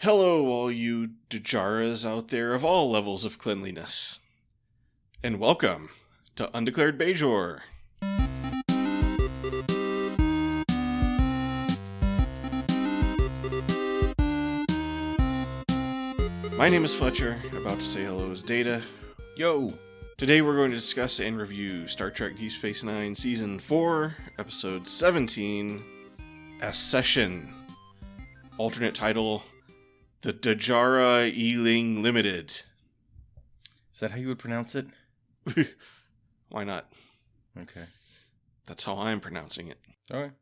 Hello, all you Dajaras out there of all levels of cleanliness. And welcome to Undeclared Bajor. My name is Fletcher, about to say hello is Data. Yo! Today we're going to discuss and review Star Trek Deep Space Nine Season 4, Episode 17, Accession. Alternate title, The Dajara Ealing Limited. Is that how you would pronounce it? Why not? Okay. That's how I'm pronouncing it. Alright.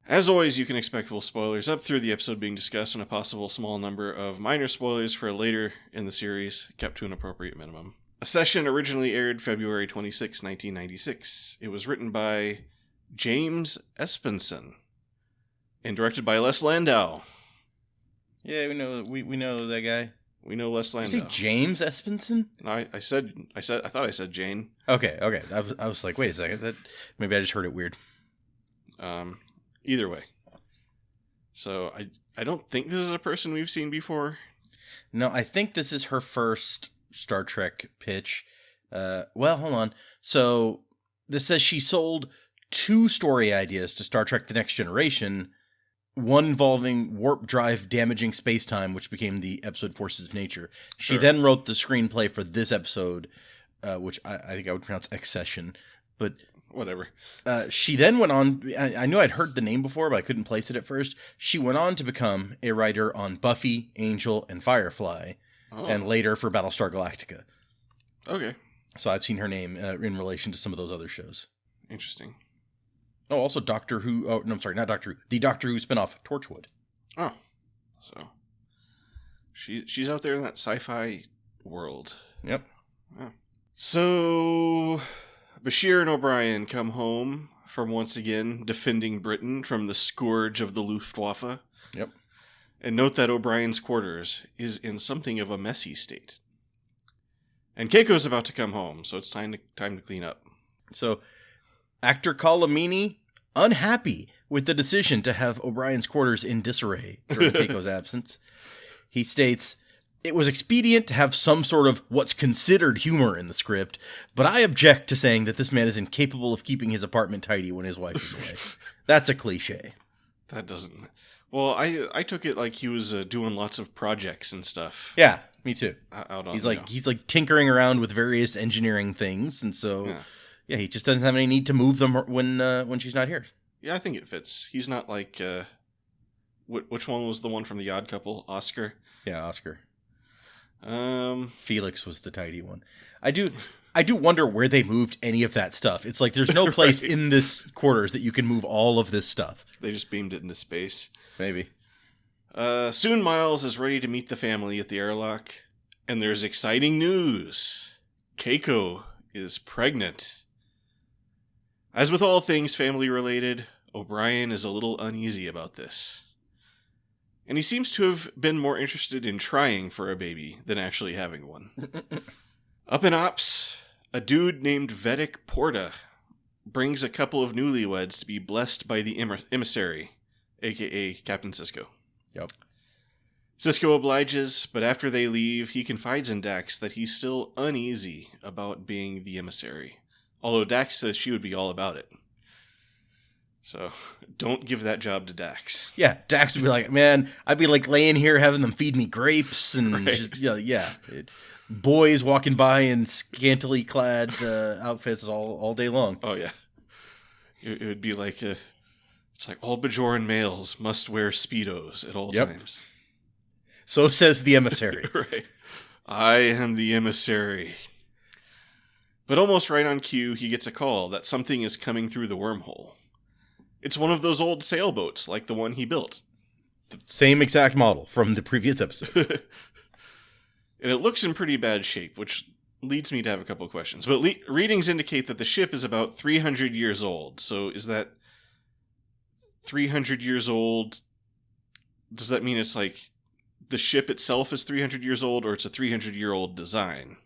As always, you can expect full spoilers up through the episode being discussed and a possible small number of minor spoilers for later in the series, kept to an appropriate minimum. Accession originally aired February 26, 1996. It was written by James Espenson and directed by Les Landau. Yeah, we know that guy. We know Les Did Landau. you say James Espenson? No, I thought I said Jane. Okay. I was like, wait a second. Maybe I just heard it weird. Either way. So I don't think this is a person we've seen before. No, I think this is her first Star Trek pitch. Well, hold on. So this says she sold 2 story ideas to Star Trek The Next Generation, one involving warp drive damaging space-time, which became the episode Forces of Nature. She then wrote the screenplay for this episode, which I think I would pronounce Accession, but whatever. She then went on, I knew I'd heard the name before, but I couldn't place it at first. She went on to become a writer on Buffy, Angel, and Firefly, and later for Battlestar Galactica. Okay. So I've seen her name in relation to some of those other shows. Interesting. Oh, also Doctor Who. Oh, no, I'm sorry, not Doctor Who. The Doctor Who spinoff, Torchwood. Oh. So she's out there in that sci-fi world. Yep. Oh. So Bashir and O'Brien come home from once again defending Britain from the scourge of the Luftwaffe. Yep. And note that O'Brien's quarters is in something of a messy state. And Keiko's about to come home, so it's time to clean up. So actor Colomini, unhappy with the decision to have O'Brien's quarters in disarray during Keiko's absence. He states, "It was expedient to have some sort of what's considered humor in the script, but I object to saying that this man is incapable of keeping his apartment tidy when his wife is away." That's a cliche. That doesn't... Well, I took it like he was doing lots of projects and stuff. Yeah, me too. Out on, he's like tinkering around with various engineering things, and so... Yeah, he just doesn't have any need to move them when she's not here. Yeah, I think it fits. He's not like... which one was the one from The Odd Couple? Oscar? Yeah, Oscar. Felix was the tidy one. I do wonder where they moved any of that stuff. It's like there's no place in this quarters that you can move all of this stuff. They just beamed it into space. Maybe. Soon Miles is ready to meet the family at the airlock, and there's exciting news. Keiko is pregnant. As with all things family-related, O'Brien is a little uneasy about this. And he seems to have been more interested in trying for a baby than actually having one. Up in Ops, a dude named Vedic Porta brings a couple of newlyweds to be blessed by the Emissary, a.k.a. Captain Sisko. Yep. Sisko obliges, but after they leave, he confides in Dax that he's still uneasy about being the Emissary. Although Dax says she would be all about it. So, don't give that job to Dax. Yeah, Dax would be like, man, I'd be like laying here having them feed me grapes and just, boys walking by in scantily clad outfits all day long. Oh, yeah. It would be like, it's like all Bajoran males must wear Speedos at all times. So says the Emissary. Right. I am the Emissary. But almost right on cue, he gets a call that something is coming through the wormhole. It's one of those old sailboats, like the one he built. The same exact model from the previous episode. And it looks in pretty bad shape, which leads me to have a couple of questions. But readings indicate that the ship is about 300 years old. So is that 300 years old? Does that mean it's like the ship itself is 300 years old, or it's a 300-year-old design?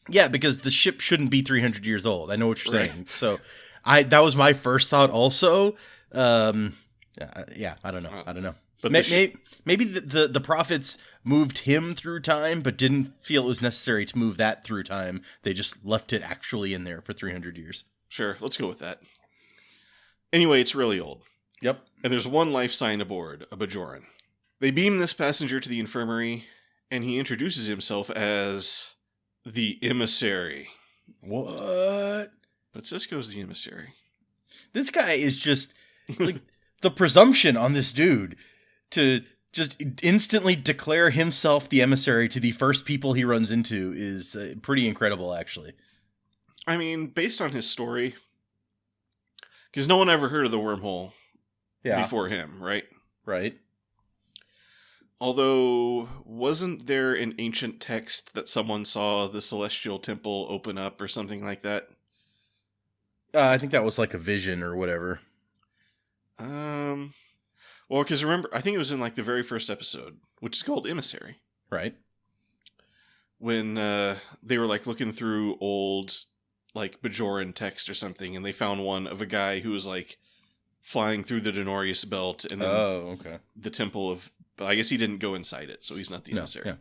Yeah, because the ship shouldn't be 300 years old. I know what you're saying. So that was my first thought also. I don't know. But maybe the prophets moved him through time, but didn't feel it was necessary to move that through time. They just left it actually in there for 300 years. Sure, let's go with that. Anyway, it's really old. Yep. And there's one life sign aboard, a Bajoran. They beam this passenger to the infirmary, and he introduces himself as the Emissary. What? But Sisko's the Emissary. This guy is just like the presumption on this dude to just instantly declare himself the Emissary to the first people he runs into is pretty incredible, actually. I mean, based on his story, because no one ever heard of the wormhole before him, right? Right. Although, wasn't there an ancient text that someone saw the celestial temple open up or something like that? I think that was like a vision or whatever. Well, because remember, I think it was in like the very first episode, which is called Emissary. Right. When they were like looking through old like Bajoran text or something, and they found one of a guy who was like flying through the Denorius belt, and then the temple of. But I guess he didn't go inside it, so he's not the emissary. Yeah.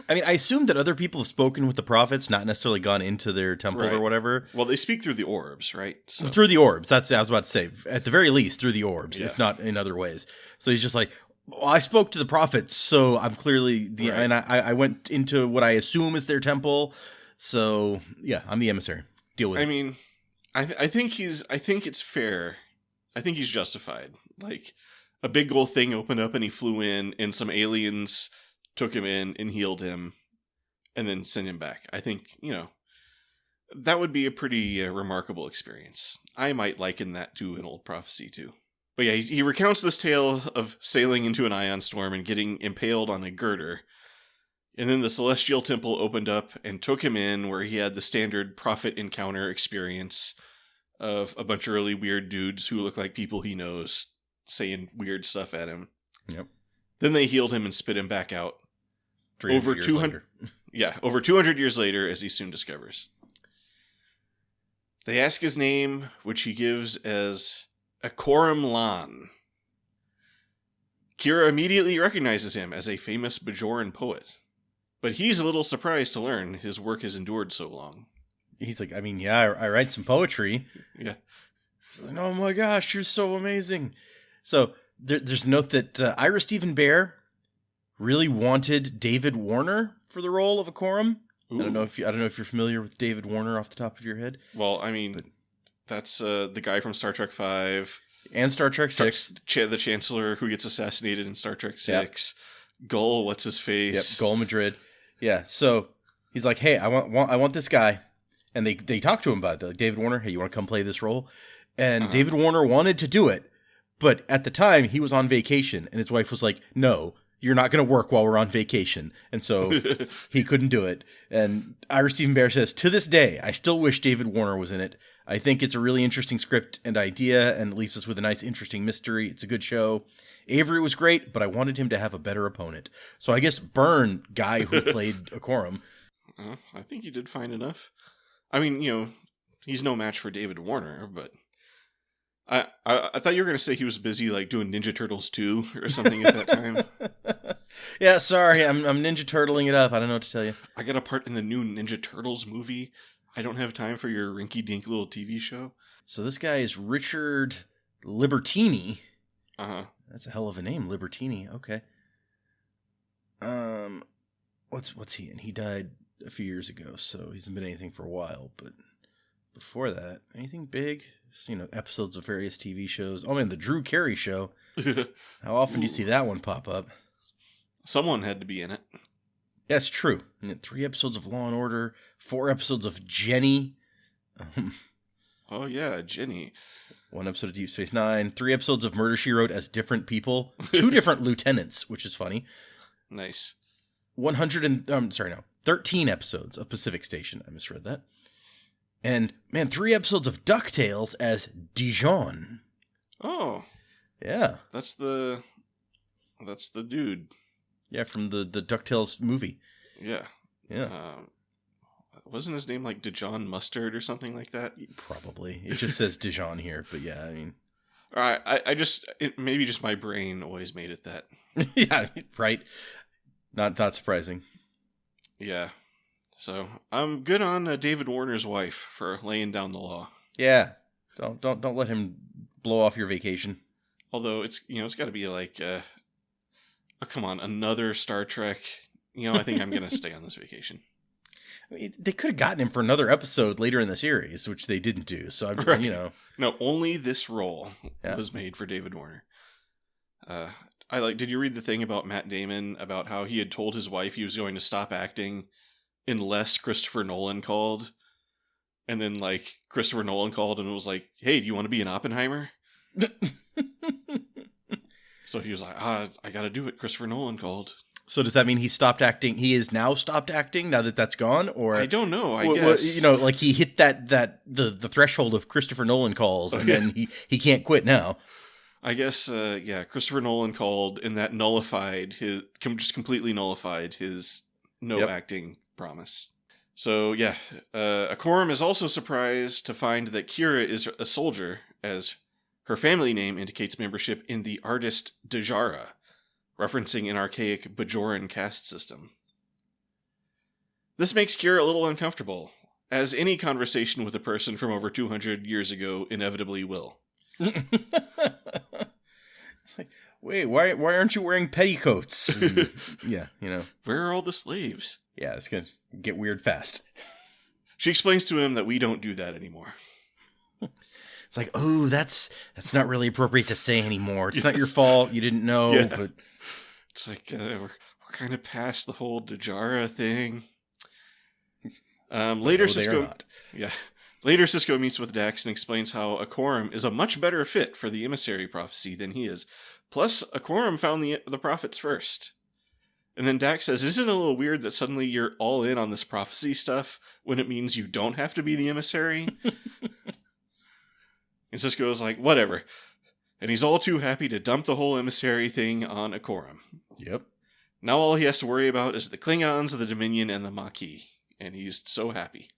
I mean, I assume that other people have spoken with the prophets, not necessarily gone into their temple or whatever. Well, they speak through the orbs, right? So. Through the orbs. That's what I was about to say. At the very least, through the orbs, if not in other ways. So he's just like, well, I spoke to the prophets, so I'm clearly the... Right. And I went into what I assume is their temple. So, yeah, I'm the emissary. Deal with it. I mean, I think it's fair. I think he's justified. Like, a big gold thing opened up and he flew in, and some aliens took him in and healed him, and then sent him back. I think, that would be a pretty remarkable experience. I might liken that to an old prophecy, too. But yeah, he recounts this tale of sailing into an ion storm and getting impaled on a girder. And then the Celestial Temple opened up and took him in, where he had the standard prophet encounter experience of a bunch of really weird dudes who look like people he knows saying weird stuff at him. Yep. Then they healed him and spit him back out. Over 200. Yeah, over 200 years later, as he soon discovers. They ask his name, which he gives as Akoram Lan. Kira immediately recognizes him as a famous Bajoran poet. But he's a little surprised to learn his work has endured so long. He's like, I mean, yeah, I write some poetry. Yeah. He's like, oh my gosh, you're so amazing. So there's a note that Ira Stephen Bear really wanted David Warner for the role of Akoram. I don't know if you're familiar with David Warner off the top of your head. Well, I mean, that's the guy from Star Trek V. And Star Trek 6. The Chancellor who gets assassinated in Star Trek 6. Yep. Gull, what's his face? Yep, Gull Madrid. Yeah, so he's like, hey, I want this guy. And they talk to him about it. They're like, David Warner, hey, you want to come play this role? And David Warner wanted to do it. But at the time, he was on vacation. And his wife was like, no, you're not going to work while we're on vacation. And so he couldn't do it. And Ira Stephen Bear says, to this day, I still wish David Warner was in it. I think it's a really interesting script and idea, and it leaves us with a nice, interesting mystery. It's a good show. Avery was great, but I wanted him to have a better opponent. So I guess Byrne, guy who played Akoram. I think he did fine enough. I mean, he's no match for David Warner, but I thought you were going to say he was busy like doing Ninja Turtles 2 or something at that time. Yeah, sorry, I'm Ninja Turtling it up. I don't know what to tell you. I got a part in the new Ninja Turtles movie. I don't have time for your rinky-dink little TV show. So this guy is Richard Libertini. Uh-huh. That's a hell of a name, Libertini. Okay. What's he in? He died a few years ago, so he hasn't been anything for a while. But before that, anything big? Just, episodes of various TV shows. Oh man, the Drew Carey Show. How often do you see that one pop up? Someone had to be in it. Yeah, it's true. And then 3 episodes of Law and Order, 4 episodes of Jenny. Oh yeah, Jenny. 1 episode of Deep Space Nine, 3 episodes of Murder, She Wrote as different people, 2 different lieutenants, which is funny. Nice. 13 episodes of Pacific Station. I misread that. And man, 3 episodes of DuckTales as Dijon. Oh. Yeah. That's the dude. Yeah, from the DuckTales movie. Yeah. Yeah. Wasn't his name like Dijon Mustard or something like that? Probably. It just says Dijon here, but yeah, I mean. Maybe just my brain always made it that. Yeah, right. Not surprising. Yeah. So I'm good on David Warner's wife for laying down the law. Yeah. Don't let him blow off your vacation. Although it's got to be like, oh, come on, another Star Trek. I think I'm going to stay on this vacation. I mean, they could have gotten him for another episode later in the series, which they didn't do. So I'm, right. No, only this role was made for David Warner. Did you read the thing about Matt Damon about how he had told his wife he was going to stop acting unless Christopher Nolan called? And then Christopher Nolan called and was like, "Hey, do you want to be an Oppenheimer?" So he was like, I got to do it. Christopher Nolan called. So does that mean he stopped acting? He is now stopped acting now that that's gone, or I don't know. I guess he hit the threshold of Christopher Nolan calls, and then he can't quit now. I guess Christopher Nolan called, and that completely nullified his acting promise. So Akorum is also surprised to find that Kira is a soldier, as her family name indicates membership in the artist Dajara, referencing an archaic Bajoran caste system. This makes Kira a little uncomfortable, as any conversation with a person from over 200 years ago inevitably will. It's like, wait, why aren't you wearing petticoats? And, where are all the slaves? Yeah, it's gonna get weird fast. She explains to him that we don't do that anymore. It's like, oh, that's not really appropriate to say anymore. It's not your fault. You didn't know, but it's like we're kind of past the whole Dajara thing. Later, Sisko meets with Dax and explains how Akorum is a much better fit for the Emissary prophecy than he is. Plus, Akorum found the prophets first. And then Dax says, "Isn't it a little weird that suddenly you're all in on this prophecy stuff when it means you don't have to be the Emissary?" And Sisko is like, "Whatever." And he's all too happy to dump the whole Emissary thing on Akorum. Yep. Now all he has to worry about is the Klingons, the Dominion, and the Maquis. And he's so happy.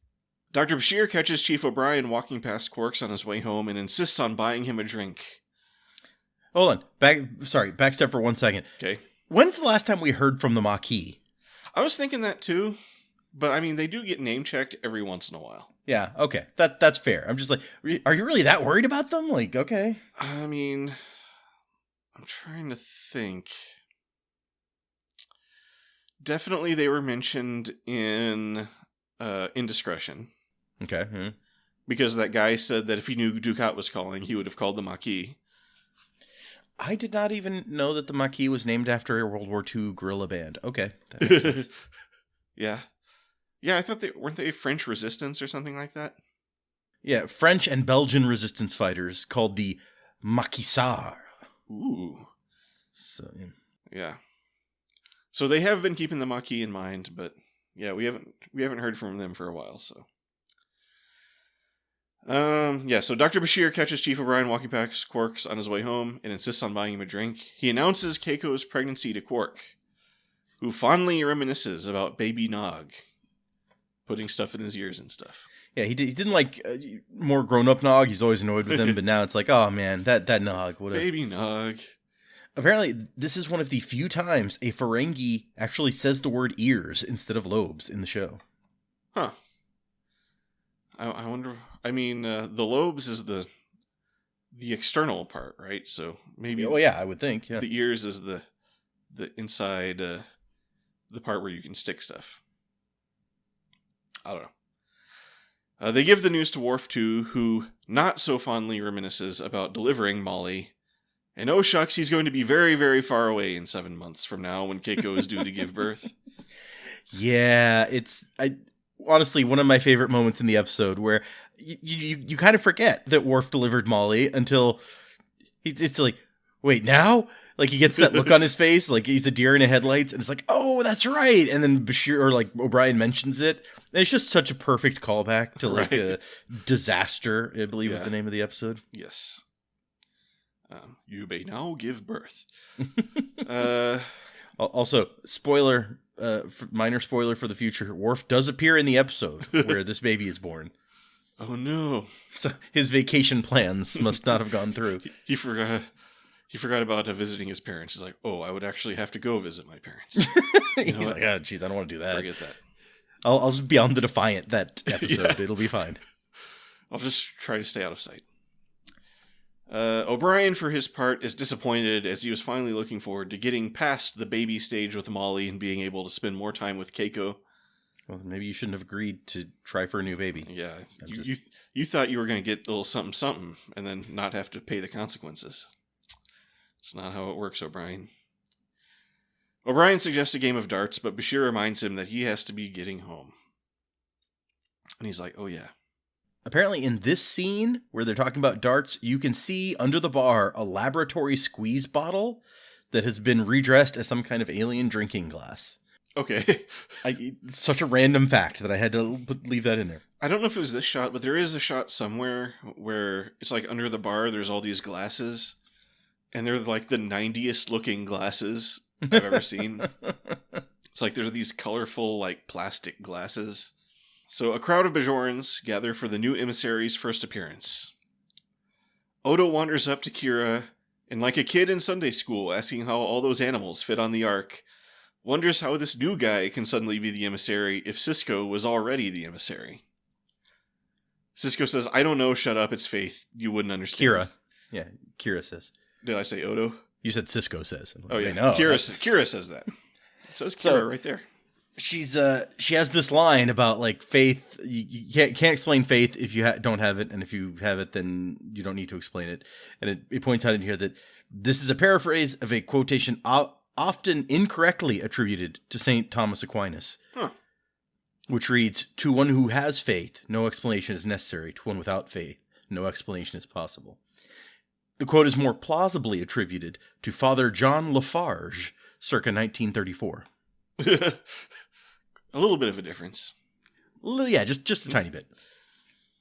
Dr. Bashir catches Chief O'Brien walking past Quarks on his way home and insists on buying him a drink. Hold on. Backstep for 1 second. Okay. When's the last time we heard from the Maquis? I was thinking that too. But, I mean, they do get name-checked every once in a while. Yeah, okay. That's fair. I'm just like, are you really that worried about them? Like, okay. I mean, I'm trying to think. Definitely they were mentioned in Indiscretion. Okay. Mm-hmm. Because that guy said that if he knew Dukat was calling, he would have called the Maquis. I did not even know that the Maquis was named after a World War II guerrilla band. Okay. That makes sense. Yeah. Yeah, I thought weren't they French resistance or something like that? Yeah, French and Belgian resistance fighters called the Maquisards. Ooh. So, yeah. So they have been keeping the Maquis in mind, but yeah, we haven't heard from them for a while, so. So Dr. Bashir catches Chief O'Brien walking past Quark's on his way home and insists on buying him a drink. He announces Keiko's pregnancy to Quark, who fondly reminisces about baby Nog, putting stuff in his ears and stuff. Yeah, he didn't like more grown-up Nog. He's always annoyed with him, but now it's like, oh man, that Nog. Baby Nog. Apparently, this is one of the few times a Ferengi actually says the word ears instead of lobes in the show. Huh. I wonder. I mean, the lobes is the external part, right? So maybe. Oh yeah, I would think. Yeah. The ears is the inside, the part where you can stick stuff. I don't know. They give the news to Worf too, who not so fondly reminisces about delivering Molly. And oh shucks, he's going to be very, very far away in 7 months from now when Keiko is due to give birth. Yeah, honestly, one of my favorite moments in the episode where you kind of forget that Worf delivered Molly until it's like, wait, now? Like he gets that look on his face, like he's a deer in the headlights, and it's like, oh, that's right. And then Bashir or like O'Brien mentions it. And it's just such a perfect callback to like a disaster, I believe is the name of the episode. Yes. You may now give birth. Also, spoiler, minor spoiler for the future. Worf does appear in the episode where this baby is born. Oh no. So his vacation plans must not have gone through. He forgot about visiting his parents. He's like, oh, I would actually have to go visit my parents. He's like, oh, jeez, I don't want to do that. Forget that. I'll just be on the Defiant that episode. It'll be fine. I'll just try to stay out of sight. O'Brien, for his part, is disappointed as he was finally looking forward to getting past the baby stage with Molly and being able to spend more time with Keiko. Well, maybe you shouldn't have agreed to try for a new baby. Yeah, you thought you were going to get a little something and then not have to pay the consequences. It's not how it works, O'Brien. O'Brien suggests a game of darts, but Bashir reminds him that he has to be getting home. And he's like, oh yeah. Apparently in this scene where they're talking about darts, you can see under the bar a laboratory squeeze bottle that has been redressed as some kind of alien drinking glass. Okay. It's such a random fact that I had to leave that in there. I don't know if it was this shot, but there is a shot somewhere where it's like under the bar, there's all these glasses, and they're like the 90s looking glasses I've ever seen. It's like there's these colorful like plastic glasses. So a crowd of Bajorans gather for the new emissary's first appearance. Odo wanders up to Kira, and like a kid in Sunday school asking how all those animals fit on the ark, wonders how this new guy can suddenly be the emissary if Cisco was already the emissary. Cisco says, I don't know, shut up, it's Faith, you wouldn't understand. Kira. Yeah, Kira says. Did I say Odo? You said Cisco says. Oh yeah, no, Kira says that. It says Kira right there. She has this line about like faith. You can't explain faith if you don't have it, and if you have it, then you don't need to explain it. And it points out in here that this is a paraphrase of a quotation often incorrectly attributed to St. Thomas Aquinas, which reads, "To one who has faith, no explanation is necessary. To one without faith, no explanation is possible." The quote is more plausibly attributed to Father John Lafarge, circa 1934. A little bit of a difference. Yeah, just a tiny bit.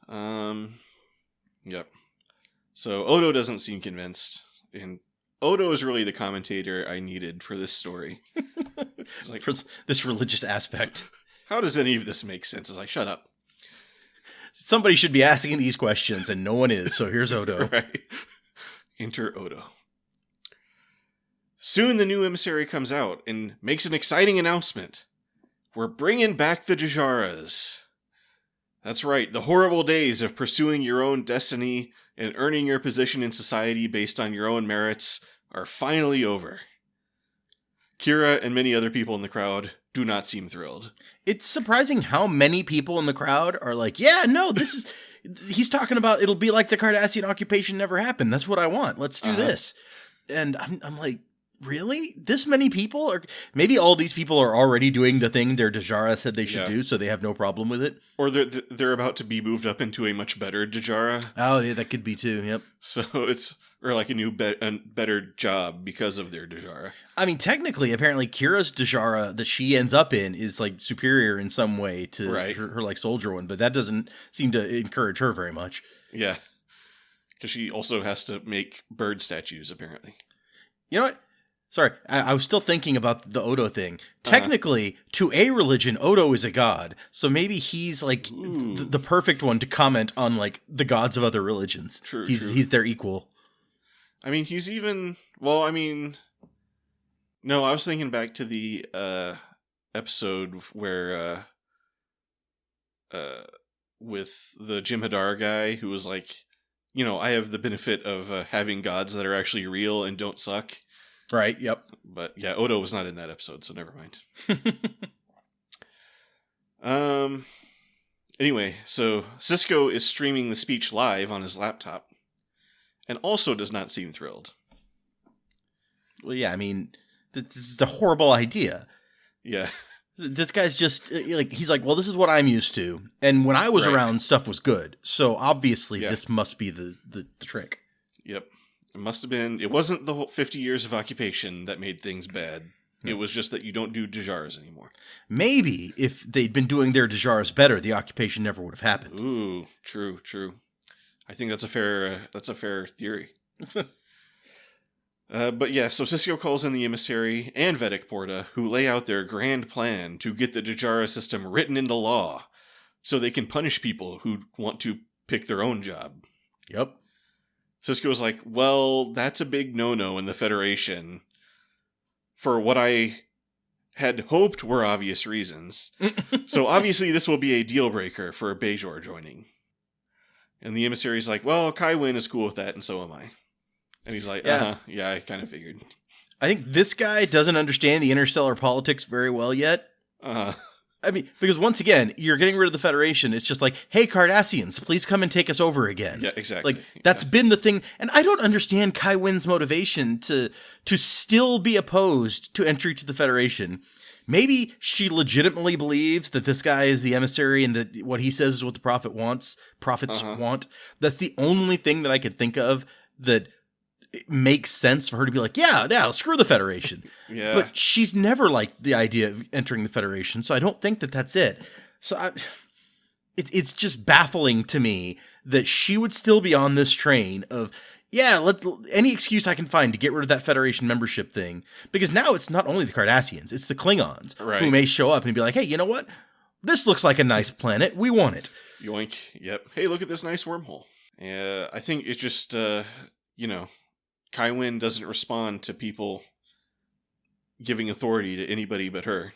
Yep. So Odo doesn't seem convinced, and Odo is really the commentator I needed for this story. Like, for this religious aspect. How does any of this make sense? It's like, shut up. Somebody should be asking these questions, and no one is, so here's Odo. Right. Enter Odo. Soon the new emissary comes out and makes an exciting announcement. We're bringing back the Dajaras. That's right, the horrible days of pursuing your own destiny and earning your position in society based on your own merits are finally over. Kira and many other people in the crowd do not seem thrilled. It's surprising how many people in the crowd are like, yeah, no, this is... He's talking about it'll be like the Cardassian occupation never happened. That's what I want. Let's do this. And I'm like, really? This many people? Or maybe all these people are already doing the thing their Dajara said they should do, so they have no problem with it. Or they're about to be moved up into a much better Dajara. Oh, yeah, that could be too. Yep. So it's like a new better job because of their Dajara. I mean, technically, apparently, Kira's Dajara that she ends up in is like superior in some way to her like soldier one, but that doesn't seem to encourage her very much. Yeah, because she also has to make bird statues, apparently. You know what? Sorry, I was still thinking about the Odo thing. Technically, to a religion, Odo is a god, so maybe he's like the perfect one to comment on like the gods of other religions. True, he's their equal. I mean, he's even... Well, I mean... No, I was thinking back to the episode where... with the Jim Hadar guy who was like, you know, I have the benefit of having gods that are actually real and don't suck. Right, yep. But yeah, Odo was not in that episode, so never mind. Anyway, so Cisco is streaming the speech live on his laptop. And also does not seem thrilled. Well, yeah, I mean, this is a horrible idea. Yeah. This guy's just, like, he's like, well, this is what I'm used to. And when I was around, stuff was good. So obviously this must be the trick. Yep. It must have been, it wasn't the whole 50 years of occupation that made things bad. No. It was just that you don't do Dajaras anymore. Maybe if they'd been doing their Dajaras better, the occupation never would have happened. Ooh, true. I think that's a fair theory. But yeah, so Cisco calls in the emissary and Vedic Porta, who lay out their grand plan to get the Dajara system written into law, so they can punish people who want to pick their own job. Yep. Sisko's like, well, that's a big no-no in the Federation for what I had hoped were obvious reasons. So obviously this will be a deal breaker for Bajor joining. And the emissary's like, well, Kai Wynn is cool with that, and so am I. And he's like, yeah, I kind of figured. I think this guy doesn't understand the interstellar politics very well yet. I mean, because once again, you're getting rid of the Federation. It's just like, hey, Cardassians, please come and take us over again. Yeah, exactly. Like, that's been the thing. And I don't understand Kai Wynn's motivation to still be opposed to entry to the Federation. Maybe she legitimately believes that this guy is the emissary and that what he says is what the prophets want. That's the only thing that I could think of that makes sense for her to be like, yeah, screw the Federation. Yeah. But she's never liked the idea of entering the Federation, so I don't think that that's it. So it's just baffling to me that she would still be on this train of, any excuse I can find to get rid of that Federation membership thing. Because now it's not only the Cardassians, it's the Klingons who may show up and be like, hey, you know what? This looks like a nice planet. We want it. Yoink. Yep. Hey, look at this nice wormhole. I think it's just, Kai Wynn doesn't respond to people giving authority to anybody but her.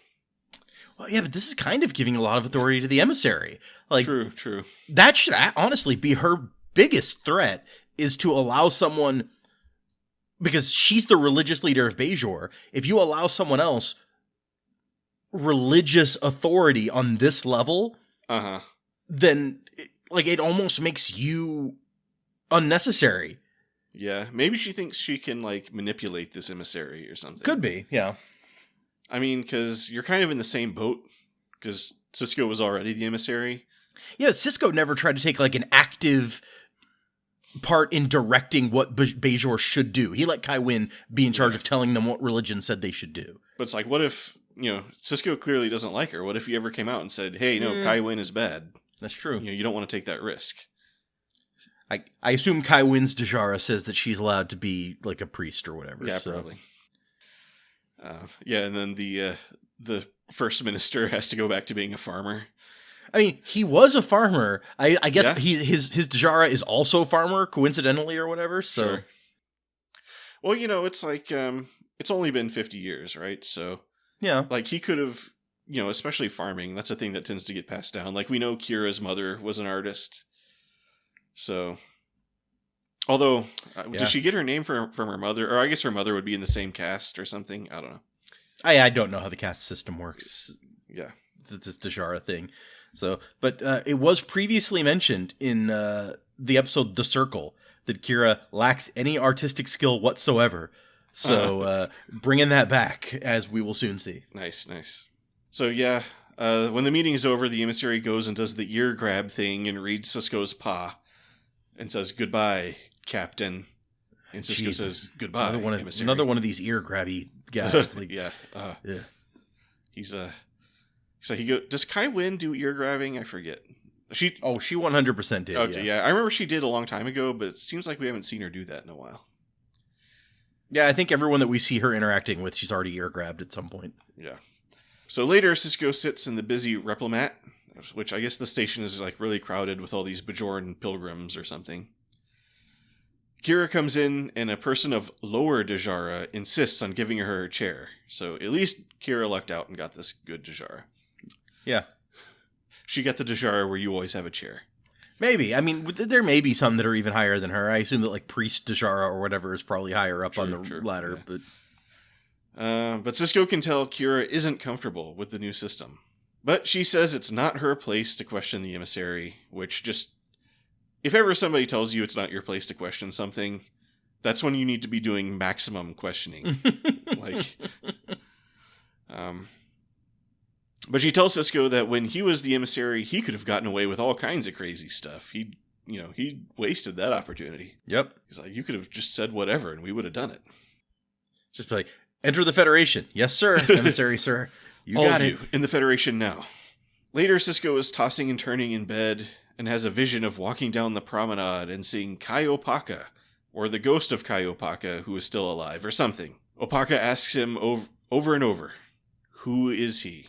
Well, yeah, but this is kind of giving a lot of authority to the emissary. Like, True. That should honestly be her biggest threat, is to allow someone, because she's the religious leader of Bajor. If you allow someone else religious authority on this level, then it almost makes you unnecessary. Yeah, maybe she thinks she can, manipulate this emissary or something. Could be, yeah. I mean, because you're kind of in the same boat, because Sisko was already the emissary. Yeah, Sisko never tried to take, an active part in directing what Bajor should do. He let Kai Wynn be in charge of telling them what religion said they should do. But it's like, what if, Sisko clearly doesn't like her. What if he ever came out and said, hey, no, Kai Wynn is bad? That's true. You don't want to take that risk. I assume Kai Wynn's Dajara says that she's allowed to be a priest or whatever. Yeah, probably. And then the first minister has to go back to being a farmer. I mean, he was a farmer. I guess his Dajara is also a farmer, coincidentally or whatever. So, sure. Well, it's like it's only been 50 years, right? So yeah, he could have, especially farming. That's a thing that tends to get passed down. We know Kira's mother was an artist. So, although, did she get her name from her mother? Or I guess her mother would be in the same caste or something. I don't know. I don't know how the caste system works. Yeah. This Dajara thing. So, but it was previously mentioned in the episode The Circle that Kira lacks any artistic skill whatsoever. So, bringing that back, as we will soon see. Nice. So, yeah, when the meeting is over, the emissary goes and does the ear grab thing and reads Sisko's paw. And says, goodbye, Captain. And Sisko says, goodbye, emissary. Another one of these ear grabby guys. Yeah. He's so does Kai Wynn do ear grabbing? I forget. She 100% did. Okay, yeah. I remember she did a long time ago, but it seems like we haven't seen her do that in a while. Yeah, I think everyone that we see her interacting with, she's already ear grabbed at some point. Yeah. So later, Sisko sits in the busy Replimat, which I guess the station is really crowded with all these Bajoran pilgrims or something. Kira comes in, and a person of lower Dajara insists on giving her a chair. So at least Kira lucked out and got this good Dajara. Yeah. She got the Dajara where you always have a chair. Maybe. I mean, there may be some that are even higher than her. I assume that Priest Dajara or whatever is probably higher up on the ladder. Yeah. But Sisko can tell Kira isn't comfortable with the new system. But she says it's not her place to question the emissary, which just... If ever somebody tells you it's not your place to question something, that's when you need to be doing maximum questioning. But she tells Sisko that when he was the emissary, he could have gotten away with all kinds of crazy stuff. He wasted that opportunity. Yep. He's like, you could have just said whatever and we would have done it. Just like, enter the Federation. Yes, sir, emissary, sir. You all got of it. You in the Federation now. Later, Sisko is tossing and turning in bed and has a vision of walking down the promenade and seeing Kai Opaka, or the ghost of Kai Opaka, who is still alive, or something. Opaka asks him over and over, who is he?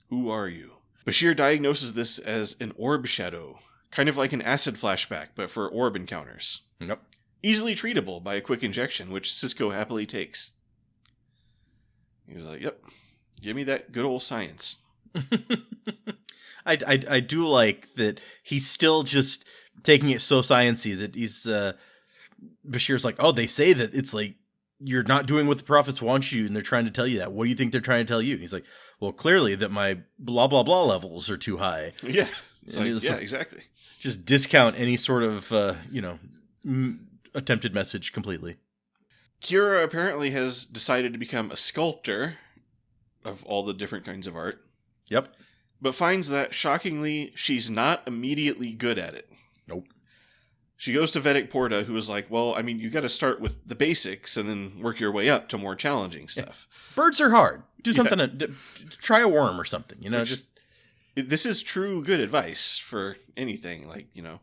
Who are you? Bashir diagnoses this as an orb shadow, kind of like an acid flashback, but for orb encounters. Yep. Easily treatable by a quick injection, which Sisko happily takes. He's like, yep, give me that good old science. I do like that he's still just taking it so sciencey that he's Bashir's like, oh, they say that it's like you're not doing what the prophets want you, and they're trying to tell you that. What do you think they're trying to tell you? And he's like, well, clearly that my blah blah blah levels are too high. Yeah, exactly. Just discount any sort of attempted message completely. Kira apparently has decided to become a sculptor of all the different kinds of art. Yep. But finds that, shockingly, she's not immediately good at it. Nope. She goes to Vedic Porta, who is like, well, I mean, you got to start with the basics and then work your way up to more challenging stuff. Yeah. Birds are hard. Do something, try a worm or something, you know, This is true good advice for anything. Like, you know,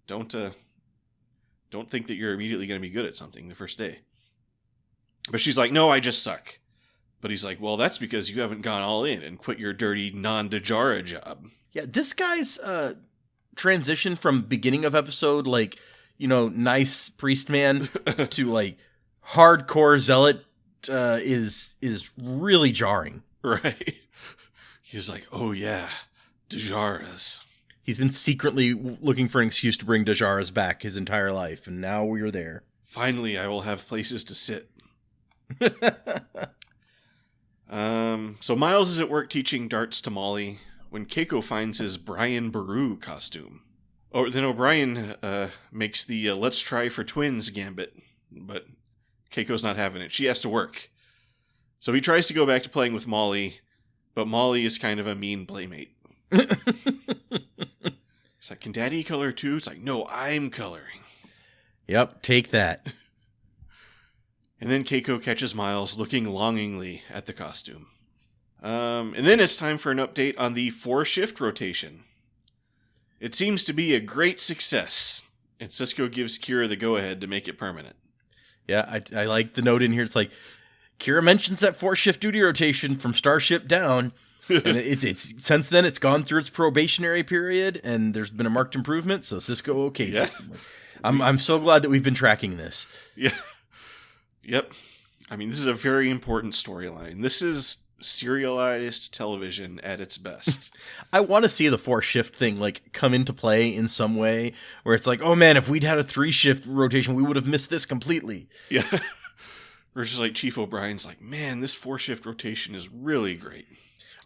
don't think that you're immediately going to be good at something the first day. But she's like, no, I just suck. But he's like, well, that's because you haven't gone all in and quit your dirty non-Dajara job. Yeah, this guy's transition from beginning of episode, like, you know, nice priest man to like hardcore zealot is really jarring. Right. He's like, oh yeah, Dajaras. He's been secretly looking for an excuse to bring Dajaras back his entire life, and now we're there. Finally, I will have places to sit. So Miles is at work teaching darts to Molly when Keiko finds his Brian Baru costume. Oh, then O'Brien makes the let's try for twins gambit, but Keiko's not having it. She has to work. So he tries to go back to playing with Molly, but Molly is kind of a mean playmate. It's like, can Daddy color too? It's like, no, I'm coloring. Yep, take that. And then Keiko catches Miles looking longingly at the costume. And then it's time for an update on the 4-shift rotation. It seems to be a great success, and Sisko gives Kira the go-ahead to make it permanent. Yeah, I like the note in here. It's like, Kira mentions that 4-shift duty rotation from Starship down, and it's since then it's gone through its probationary period, and there's been a marked improvement, so Sisko okays it. I'm so glad that we've been tracking this. Yeah. Yep. I mean, this is a very important storyline. This is serialized television at its best. I want to see the 4-shift thing like come into play in some way where it's like, oh man, if we'd had a 3-shift rotation, we would have missed this completely. Yeah. Or just like Chief O'Brien's like, man, this 4-shift rotation is really great.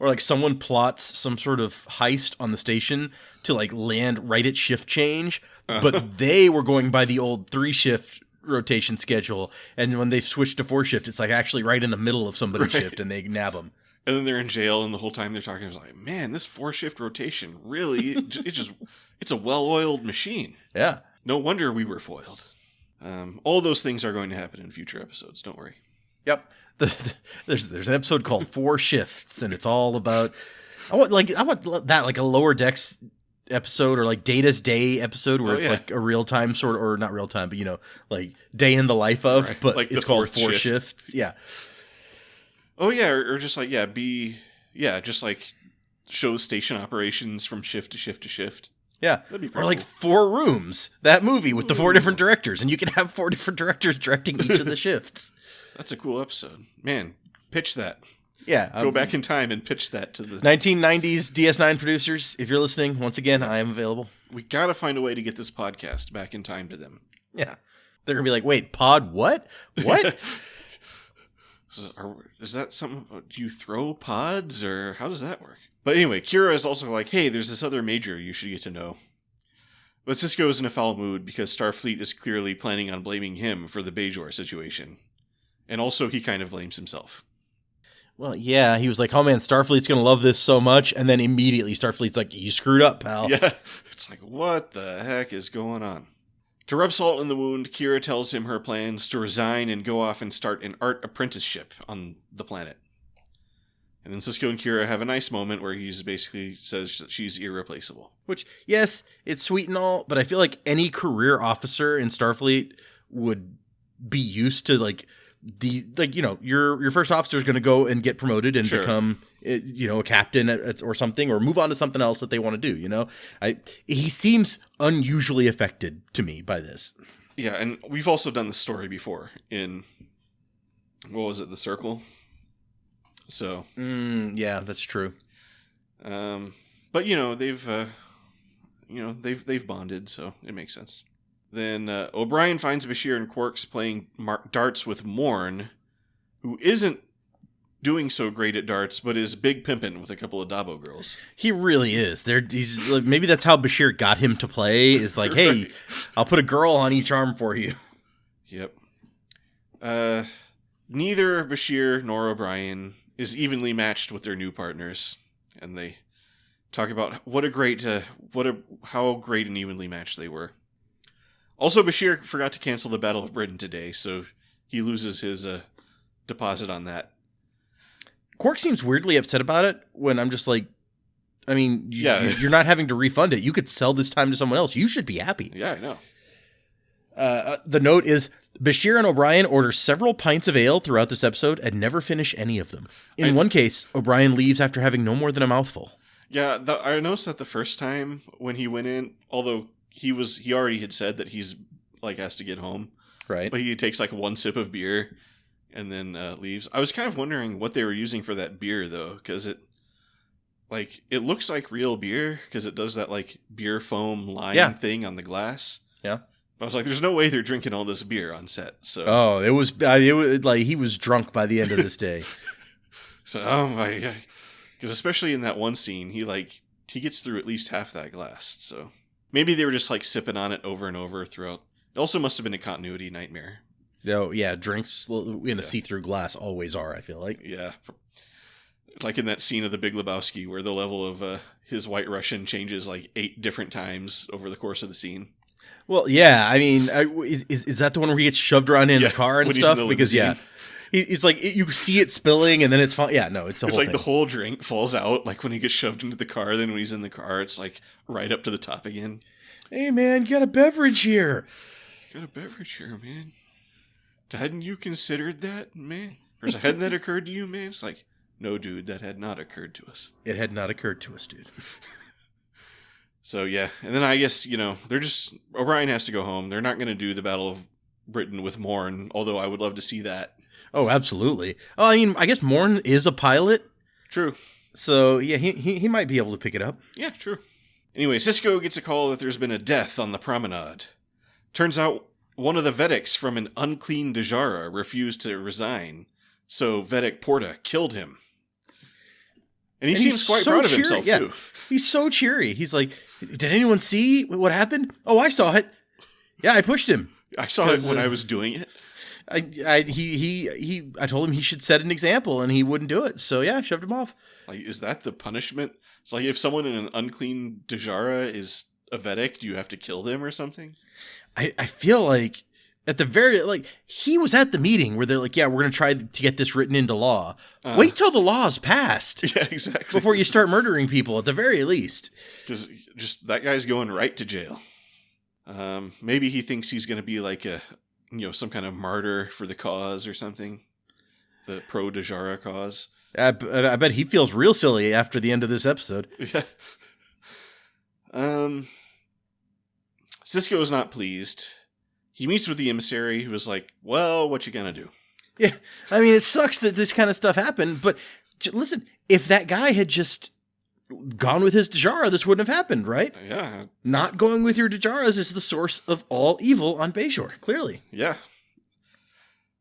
Or like someone plots some sort of heist on the station to like land right at shift change, but they were going by the old 3-shift rotation schedule, and when they've switched to 4-shift, it's like actually right in the middle of somebody's shift, and they nab them. And then they're in jail, and the whole time they're talking, it's like, man, this 4-shift rotation really, it's a well-oiled machine. Yeah. No wonder we were foiled. All those things are going to happen in future episodes. Don't worry. Yep. There's an episode called 4 Shifts, and it's all about. I want that like a Lower Decks episode, or like Data's Day episode where it's like a real time sort of, or not real time, but you know, like day in the life of, right. But like it's called 4 Shifts. Yeah. Oh yeah, or just like just like show station operations from shift to shift to shift. Yeah, or like cool. 4 Rooms, that movie with the 4 different directors, and you can have 4 different directors directing each of the shifts. That's a cool episode, man. Pitch that. Yeah, go back in time and pitch that to the 1990s DS9 producers. If you're listening, once again, I am available. We got to find a way to get this podcast back in time to them. Yeah, they're gonna be like, "Wait, pod what? What? Is that something? Do you throw pods, or how does that work?" But anyway, Kira is also like, "Hey, there's this other major you should get to know." But Sisko is in a foul mood because Starfleet is clearly planning on blaming him for the Bajor situation, and also he kind of blames himself. Well, yeah, he was like, oh man, Starfleet's going to love this so much. And then immediately Starfleet's like, you screwed up, pal. Yeah, it's like, what the heck is going on? To rub salt in the wound, Kira tells him her plans to resign and go off and start an art apprenticeship on the planet. And then Sisko and Kira have a nice moment where he basically says that she's irreplaceable. Which, yes, it's sweet and all, but I feel like any career officer in Starfleet would be used to, like, your first officer is going to go and get promoted and Sure. become, a captain or something, or move on to something else that they want to do. He seems unusually affected to me by this. Yeah, and we've also done the story before in, what was it, The Circle? So. Yeah, that's true. But they've bonded, so it makes sense. Then O'Brien finds Bashir and Quarks playing darts with Morn, who isn't doing so great at darts, but is big pimpin' with a couple of Dabo girls. He really is. Maybe that's how Bashir got him to play. Is like, hey, I'll put a girl on each arm for you. Yep. Neither Bashir nor O'Brien is evenly matched with their new partners, and they talk about how great and evenly matched they were. Also, Bashir forgot to cancel the Battle of Britain today, so he loses his deposit on that. Quark seems weirdly upset about it when I'm just like, I mean, you're not having to refund it. You could sell this time to someone else. You should be happy. Yeah, I know. The note is, Bashir and O'Brien order several pints of ale throughout this episode and never finish any of them. In one case, O'Brien leaves after having no more than a mouthful. Yeah, I noticed that the first time when he went in, although he already had said that he's has to get home. Right. But he takes one sip of beer and then leaves. I was kind of wondering what they were using for that beer, though, because it looks like real beer because it does that beer foam line thing on the glass. Yeah. But I was like, there's no way they're drinking all this beer on set. So it was he was drunk by the end of this day. So oh my god, because especially in that one scene, he gets through at least half that glass. So maybe they were just sipping on it over and over throughout. It also must have been a continuity nightmare. Oh, yeah, drinks in a see-through glass always are, I feel like. Yeah. Like in that scene of The Big Lebowski where the level of his White Russian changes 8 different times over the course of the scene. Well, yeah, I mean, is that the one where he gets shoved around in the car and stuff? Because, he's you see it spilling and then it's fine. Yeah, no, it's the whole thing. The whole drink falls out, when he gets shoved into the car, then when he's in the car, it's right up to the top again. Hey, man, got a beverage here. Got a beverage here, man. Hadn't you considered that, man? Or hadn't that occurred to you, man? It's no, dude, that had not occurred to us. It had not occurred to us, dude. So, yeah. And then I guess, O'Brien has to go home. They're not going to do the Battle of Britain with Morn, although I would love to see that. Oh, absolutely. Oh, I mean, I guess Morn is a pilot. True. So, yeah, he might be able to pick it up. Yeah, true. Anyway, Sisko gets a call that there's been a death on the promenade. Turns out one of the Vedics from an unclean Dajara refused to resign, so Vedic Porta killed him. And he seems quite proud of himself, too. He's so cheery. He's like, did anyone see what happened? Oh, I saw it. Yeah, I pushed him. I saw it when I was doing it. I told him he should set an example, and he wouldn't do it. So, yeah, shoved him off. Is that the punishment? It's if someone in an unclean Dajara is a Vedic, do you have to kill them or something? I feel like at the very, he was at the meeting where they're yeah, we're going to try to get this written into law. Wait till the law's passed. Yeah, exactly. Before you start murdering people, at the very least. Because just that guy's going right to jail. Maybe he thinks he's going to be some kind of martyr for the cause or something. The pro-Dajara cause. I bet he feels real silly after the end of this episode. Yeah. Sisko is not pleased. He meets with the emissary, who was well, what you gonna do? Yeah, I mean, it sucks that this kind of stuff happened, but listen, if that guy had just gone with his Dajara, this wouldn't have happened, right? Yeah. Not going with your Dajaras is the source of all evil on Bajor, clearly. Yeah.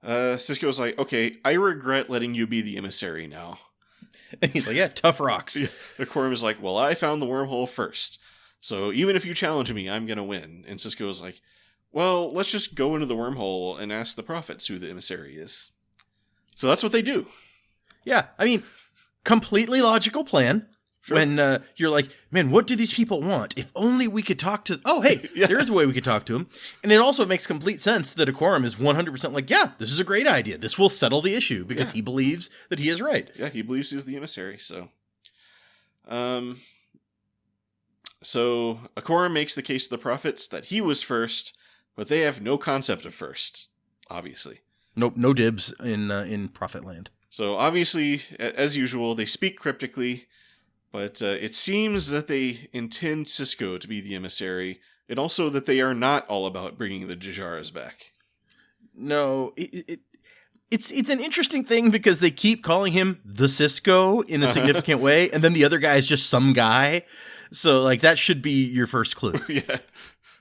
Sisko's okay, I regret letting you be the emissary now. And he's yeah, tough rocks. Yeah. The Quorum is well, I found the wormhole first. So even if you challenge me, I'm going to win. And Sisko's well, let's just go into the wormhole and ask the prophets who the emissary is. So that's what they do. Yeah, I mean, completely logical plan. Sure. When you're man, what do these people want? If only we could talk to... Oh, hey, yeah. There is a way we could talk to them. And it also makes complete sense that a quorum is 100% yeah, this is a great idea. This will settle the issue because he believes that he is right. Yeah, he believes he's the emissary, so... So, a quorum makes the case to the prophets that he was first, but they have no concept of first, obviously. Nope, no dibs in Prophet Land. So obviously, as usual, they speak cryptically, but it seems that they intend Sisko to be the emissary, and also that they are not all about bringing the Jajaras back. No, it's an interesting thing because they keep calling him the Sisko in a significant way, and then the other guy is just some guy. So, like, that should be your first clue. Yeah.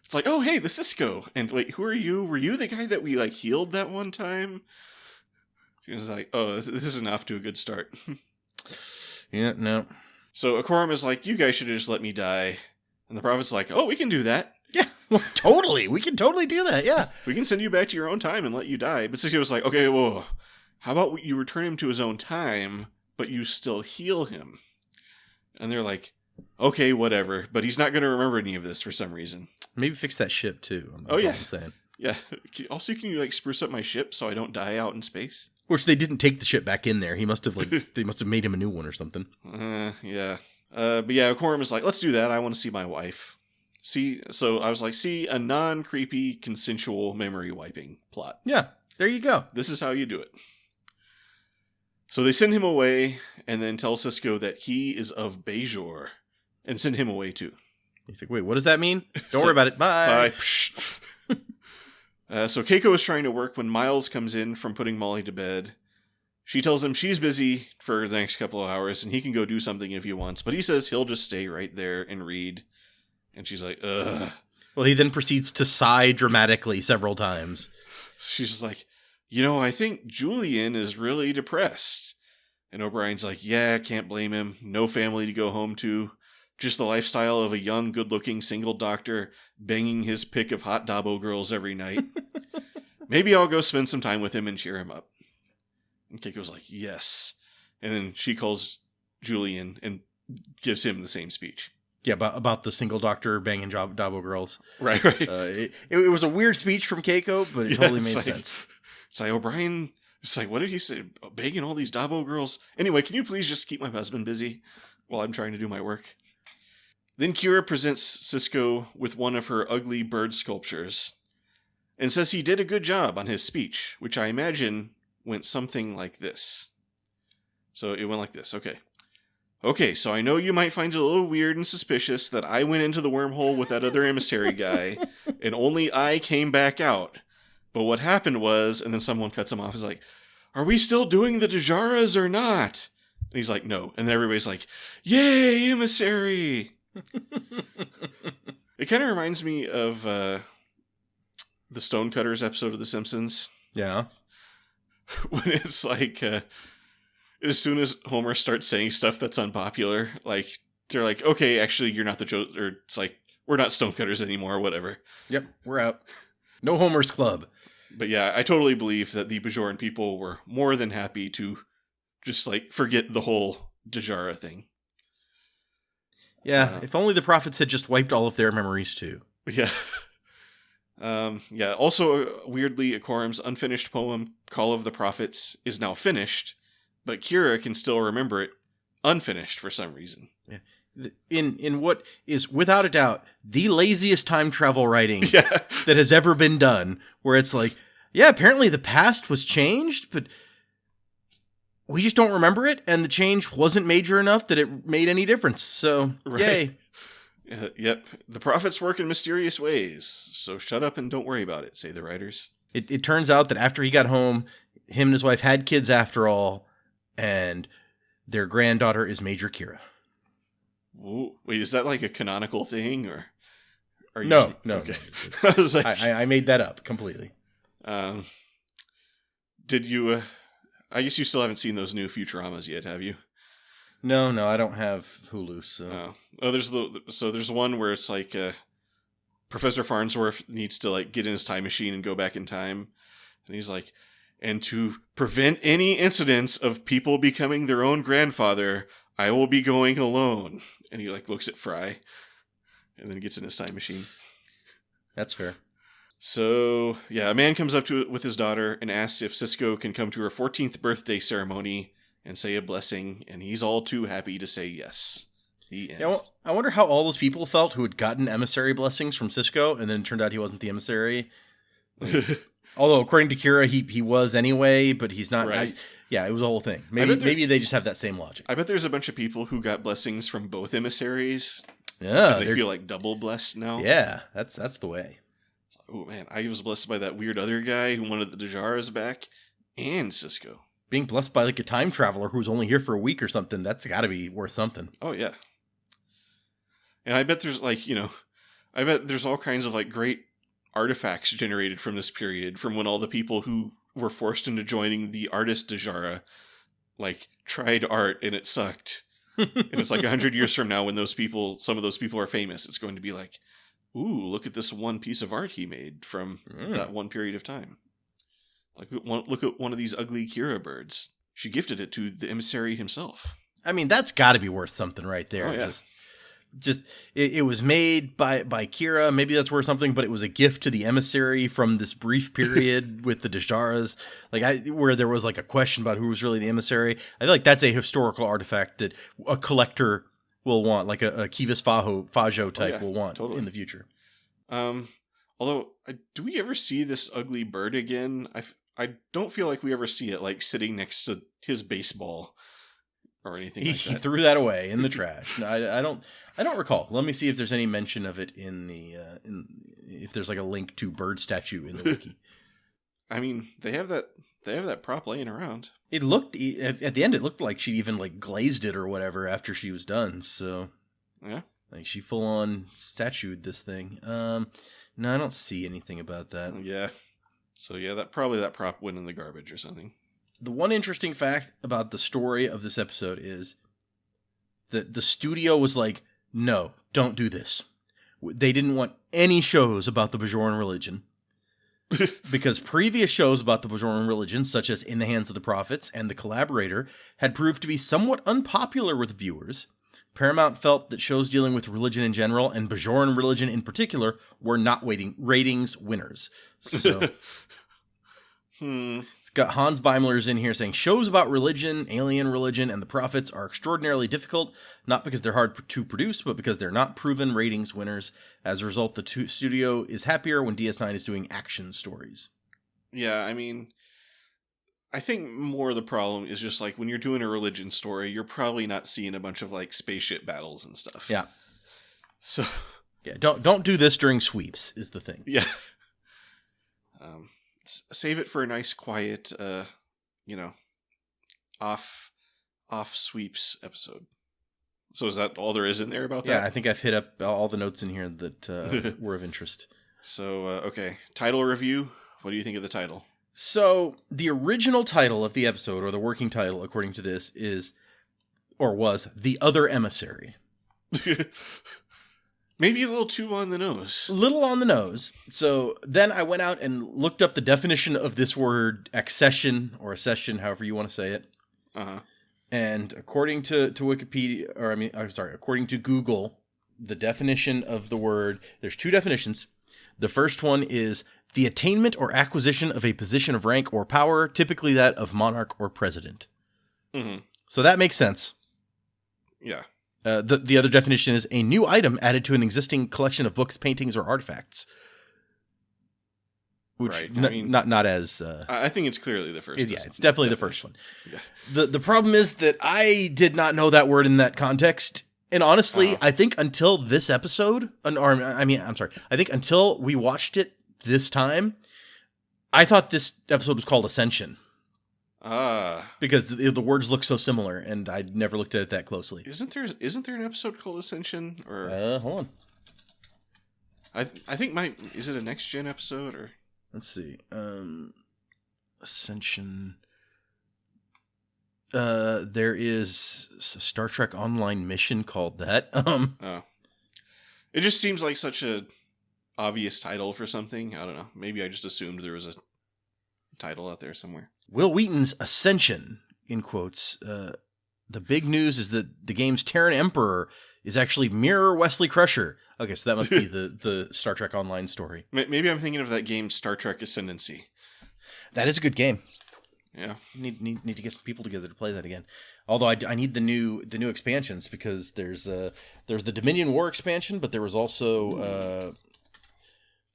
It's like, oh, hey, the Sisko. And wait, who are you? Were you the guy that we, like, healed that one time? He was like, oh, this isn't off to a good start. Yeah, no. So Akorum is like, you guys should have just let me die. And the Prophet's like, oh, we can do that. Yeah, well, totally. We can totally do that, yeah. We can send you back to your own time and let you die. But Sisko was like, okay, whoa. How about you return him to his own time, but you still heal him? And they're like, okay, whatever. But he's not going to remember any of this for some reason. Maybe fix that ship, too. Oh, yeah. All I'm saying. Yeah. Also, can you, like, spruce up my ship so I don't die out in space? Which they didn't take the ship back in there. He must have, like, they must have made him a new one or something. Yeah. But yeah, Akorum is like, let's do that. I want to see my wife. So I was like, a non-creepy, consensual memory wiping plot. Yeah, there you go. This is how you do it. So they send him away and then tell Sisko that he is of Bajor and send him away too. He's like, wait, what does that mean? Don't worry about it. Bye. So Keiko is trying to work when Miles comes in from putting Molly to bed. She tells him she's busy for the next couple of hours and he can go do something if he wants, but he says he'll just stay right there and read. And she's like, ugh. Well, he then proceeds to sigh dramatically several times. She's just like, I think Julian is really depressed. And O'Brien's like, yeah, can't blame him. No family to go home to. Just the lifestyle of a young, good-looking single doctor banging his pick of hot Dabo girls every night. Maybe I'll go spend some time with him and cheer him up. And Keiko's like, yes. And then she calls Julian and gives him the same speech. Yeah, about the single doctor banging Dabo girls. Right. It was a weird speech from Keiko, but it totally made sense. It's like, O'Brien, it's like, what did he say? Banging all these Dabo girls? Anyway, can you please just keep my husband busy while I'm trying to do my work? Then Kira presents Sisko with one of her ugly bird sculptures and says he did a good job on his speech, which I imagine went something like this. So it went like this. Okay, so I know you might find it a little weird and suspicious that I went into the wormhole with that other emissary guy and only I came back out. But what happened was, and then someone cuts him off, is like, are we still doing the Dajaras or not? And he's like, no. And then everybody's like, yay, emissary! It kind of reminds me of the Stonecutters episode of The Simpsons. Yeah. When it's like, as soon as Homer starts saying stuff that's unpopular, like, they're like, okay, actually, you're not the or it's like, we're not Stonecutters anymore, or whatever. Yep, we're out. No Homer's Club. But yeah, I totally believe that the Bajoran people were more than happy to just, like, forget the whole Dajara thing. Yeah, if only the prophets had just wiped all of their memories too. Yeah. Also, weirdly, Akorum's unfinished poem, Call of the Prophets, is now finished, but Kira can still remember it unfinished for some reason. Yeah. In what is, without a doubt, the laziest time travel writing that has ever been done, where it's like, yeah, apparently the past was changed, but we just don't remember it, and the change wasn't major enough that it made any difference, so yay. Yep, the prophets work in mysterious ways, so shut up and don't worry about it, say the writers. It turns out that after he got home, him and his wife had kids after all, and their granddaughter is Major Kira. Ooh, wait, is that like a canonical thing, or are you No. Okay. No. I was like, I made that up completely. Did you? I guess you still haven't seen those new Futuramas yet, have you? No, I don't have Hulu. So there's one where it's like Professor Farnsworth needs to like get in his time machine and go back in time, and he's like, and to prevent any incidents of people becoming their own grandfather, I will be going alone. And he like looks at Fry, and then gets in his time machine. That's fair. So, yeah, a man comes up to it with his daughter and asks if Sisko can come to her 14th birthday ceremony and say a blessing, and he's all too happy to say yes. The end. Yeah, I wonder how all those people felt who had gotten emissary blessings from Sisko, and then it turned out he wasn't the emissary. Although, according to Kira, he was anyway, but he's not. Right. Yeah, it was a whole thing. Maybe they just have that same logic. I bet there's a bunch of people who got blessings from both emissaries. Yeah, and they feel like double blessed now. Yeah, that's the way. Oh man, I was blessed by that weird other guy who wanted the Dajaras back, and Cisco. Being blessed by like a time traveler who's only here for a week or something, that's got to be worth something. Oh yeah. And I bet there's I bet there's all kinds of like great artifacts generated from this period, from when all the people who were forced into joining the artist Dajara like tried art and it sucked. And it's like 100 years from now when some of those people are famous, it's going to be like, ooh, look at this one piece of art he made from that one period of time. Like, look at one of these ugly Kira birds. She gifted it to the emissary himself. I mean, that's got to be worth something right there. Oh, yeah. Just it was made by Kira. Maybe that's worth something, but it was a gift to the emissary from this brief period with the Dajaras. Like where there was like a question about who was really the emissary. I feel like that's a historical artifact that a collector will want, like a Kivas Fajo type will want in the future. Although, do we ever see this ugly bird again? I don't feel like we ever see it like sitting next to his baseball or anything like that. He threw that away in the trash. No, I don't recall. Let me see if there's any mention of it in the if there's like a link to bird statue in the wiki. I mean, they have that prop laying around. It looked at the end. It looked like she even like glazed it or whatever after she was done. So yeah, like she full on statued this thing. No, I don't see anything about that. Yeah. So yeah, that prop went in the garbage or something. The one interesting fact about the story of this episode is that the studio was like, no, don't do this. They didn't want any shows about the Bajoran religion. Because previous shows about the Bajoran religion, such as In the Hands of the Prophets and The Collaborator, had proved to be somewhat unpopular with viewers. Paramount felt that shows dealing with religion in general, and Bajoran religion in particular, were not ratings winners. So, It's got Hans Beimler's in here saying, shows about religion, alien religion, and the prophets are extraordinarily difficult, not because they're hard to produce, but because they're not proven ratings winners. As a result, the studio is happier when DS9 is doing action stories. Yeah, I mean, I think more of the problem is just like when you're doing a religion story, you're probably not seeing a bunch of like spaceship battles and stuff. Yeah. So yeah, don't do this during sweeps is the thing. Yeah. Save it for a nice, quiet, off sweeps episode. So is that all there is in there about that? Yeah, I think I've hit up all the notes in here that were of interest. So, okay. Title review. What do you think of the title? So, the original title of the episode, or the working title, according to this, was The Other Emissary. Maybe a little too on the nose. A little on the nose. So, then I went out and looked up the definition of this word, accession, or accession, however you want to say it. Uh-huh. And according to Wikipedia, according to Google, the definition of the word, there's two definitions. The first one is the attainment or acquisition of a position of rank or power, typically that of monarch or president. Mm-hmm. So that makes sense. Yeah. The other definition is a new item added to an existing collection of books, paintings, or artifacts. Which right. Not as... I think it's clearly the first. Yeah, it's definitely the first one. Yeah. The problem is that I did not know that word in that context. And honestly, I think until this episode, I think until we watched it this time, I thought this episode was called Ascension. Because the words look so similar, and I'd never looked at it that closely. Isn't there an episode called Ascension? Or hold on. I think is it a next gen episode or? Let's see. Ascension. There is a Star Trek Online mission called that. It just seems like such a obvious title for something. I don't know. Maybe I just assumed there was a title out there somewhere. Will Wheaton's Ascension, in quotes. The big news is that the game's Terran Emperor is actually Mirror Wesley Crusher. Okay, so that must be the Star Trek Online story. Maybe I'm thinking of that game Star Trek Ascendancy. That is a good game. Yeah, need to get some people together to play that again. Although I need the new expansions, because there's the Dominion War expansion, but there was also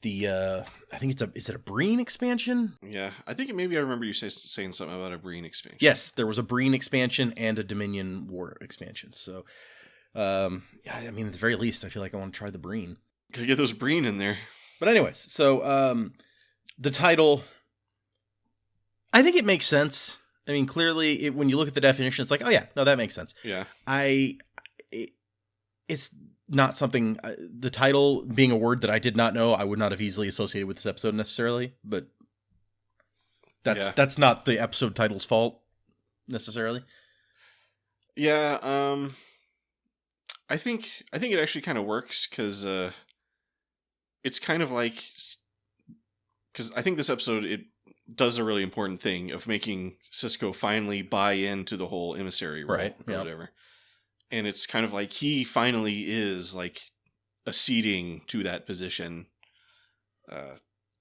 I think is it a Breen expansion? Yeah, I think maybe I remember you saying something about a Breen expansion. Yes, there was a Breen expansion and a Dominion War expansion. So, yeah, I mean, at the very least, I feel like I want to try the Breen. Gotta get those Breen in there. But anyways, so the title, I think it makes sense. I mean, clearly, when you look at the definition, it's like, oh yeah, no, that makes sense. Yeah. It's not something, the title being a word that I did not know, I would not have easily associated with this episode necessarily, but that's not the episode title's fault necessarily. Yeah, I think it actually kind of works because it's kind of like, because I think this episode, it does a really important thing of making Sisko finally buy into the whole emissary role, right, or whatever. And it's kind of like he finally is like acceding to that position.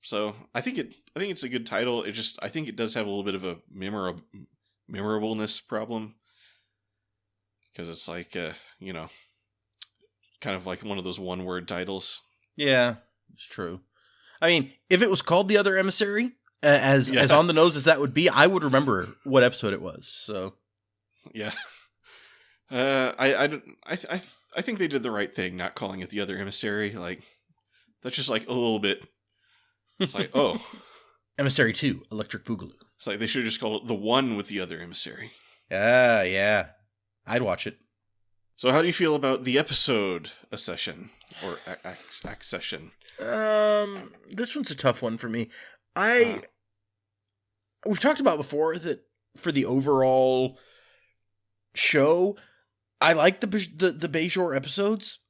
So I think it's a good title. I think it does have a little bit of a memorableness problem, because it's like kind of like one of those one-word titles. Yeah, it's true. I mean, if it was called The Other Emissary, as on the nose as that would be, I would remember what episode it was. So yeah. I think they did the right thing not calling it The Other Emissary. Like, that's just like a little bit. It's like, oh, Emissary 2, Electric Boogaloo. It's like they should have just called it The One with the Other Emissary. Yeah, I'd watch it. So, how do you feel about the episode Accession or Accession? This one's a tough one for me. We've talked about before that for the overall show, I like the Bajor episodes,